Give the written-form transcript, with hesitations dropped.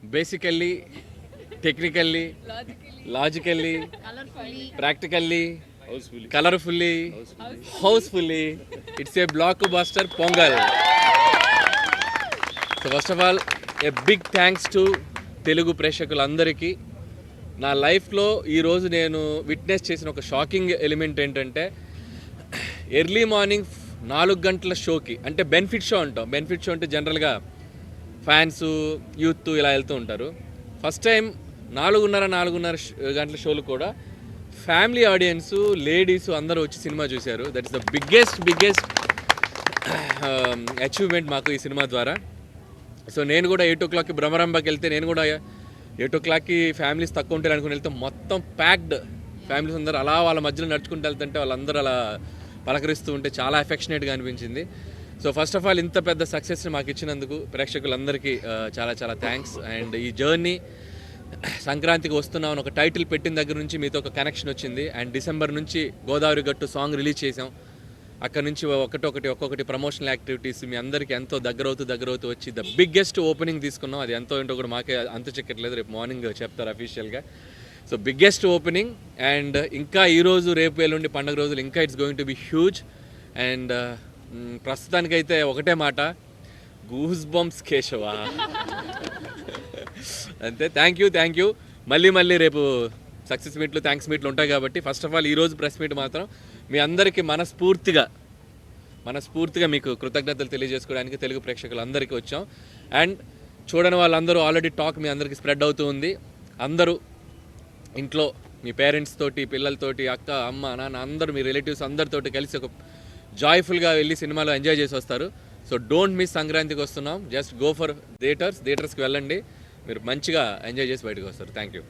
Basically, technically, logically, practically, colourfully, housefully, it's a block buster Pongal. So first of all a big thanks to Telugu ప్రేక్షకులందరికీ. నా లైఫ్లో ఈరోజు నేను witness చేసిన ఒక షాకింగ్ ఎలిమెంట్ ఏంటంటే, ఎర్లీ మార్నింగ్ 4 గంటల షోకి, అంటే బెనిఫిట్ షో అంటాం. బెనిఫిట్ షో అంటే జనరల్గా ఫ్యాన్స్, యూత్ ఇలా వెళ్తూ ఉంటారు. ఫస్ట్ టైం 4:30 గంటల షోలు కూడా ఫ్యామిలీ ఆడియన్స్, లేడీస్ అందరూ వచ్చి సినిమా చూశారు. That is the biggest achievement మాకు ఈ సినిమా ద్వారా. సో నేను కూడా 8 o'clockకి భ్రమరంభకి వెళ్తే, నేను కూడా 8 o'clockకి ఫ్యామిలీస్ తక్కువ ఉంటారు అనుకుని వెళ్తే మొత్తం ప్యాక్డ్ ఫ్యామిలీస్ అందరూ అలా వాళ్ళ మధ్యలో నడుచుకుంటూ వెళ్తుంటే వాళ్ళందరూ అలా పలకరిస్తూ ఉంటే చాలా ఎఫెక్షనేట్గా అనిపించింది. సో ఫస్ట్ ఆఫ్ ఆల్ ఇంత పెద్ద సక్సెస్ని మాకు ఇచ్చినందుకు ప్రేక్షకులందరికీ చాలా చాలా థ్యాంక్స్. అండ్ ఈ జర్నీ సంక్రాంతికి వస్తున్నాం ఒక టైటిల్ పెట్టిన దగ్గర నుంచి మీతో ఒక కనెక్షన్ వచ్చింది. అండ్ డిసెంబర్ నుంచి గోదావరి గట్టు సాంగ్ రిలీజ్ చేసాం. అక్కడ నుంచి ఒక్కొక్కటి ప్రమోషనల్ యాక్టివిటీస్ మీ అందరికీ ఎంతో దగ్గరవుతూ వచ్చి ద బిగ్గెస్ట్ ఓపెనింగ్ తీసుకున్నాం. అది ఎంతో ఏంటో కూడా మాకే అంత చెక్కట్లేదు, రేపు మార్నింగ్ చెప్తారు అఫీషియల్గా. So biggest opening. అండ్ ఇంకా ఈరోజు, రేపు, ఎల్లుండి పండుగ రోజులు ఇంకా it's going to be huge. And ప్రస్తుతానికైతే ఒకటే మాట, గూస్ బంప్స్ కేశవా. అంతే. Thank you. మళ్ళీ రేపు సక్సెస్ మీట్లు, థ్యాంక్స్ మీట్లు ఉంటాయి కాబట్టి ఫస్ట్ ఆఫ్ ఆల్ ఈరోజు ప్రెస్ మీట్ మాత్రం మీ అందరికీ మనస్ఫూర్తిగా మీకు కృతజ్ఞతలు తెలియజేసుకోవడానికి తెలుగు ప్రేక్షకులందరికీ వచ్చాం. అండ్ చూడని వాళ్ళందరూ ఆల్రెడీ టాక్ మీ అందరికీ స్ప్రెడ్ అవుతూ ఉంది. అందరూ ఇంట్లో మీ పేరెంట్స్ తోటి, పిల్లలతోటి, అక్క, అమ్మ, నాన్న అందరూ, మీ రిలేటివ్స్ అందరితోటి కలిసి ఒక జాయ్ఫుల్గా వెళ్ళి సినిమాలో ఎంజాయ్ చేసి వస్తారు. So don't miss. సంక్రాంతికి వస్తున్నాం. జస్ట్ గో ఫర్ థియేటర్స్కి వెళ్ళండి. మీరు మంచిగా ఎంజాయ్ చేసి బయటకు వస్తారు. Thank you.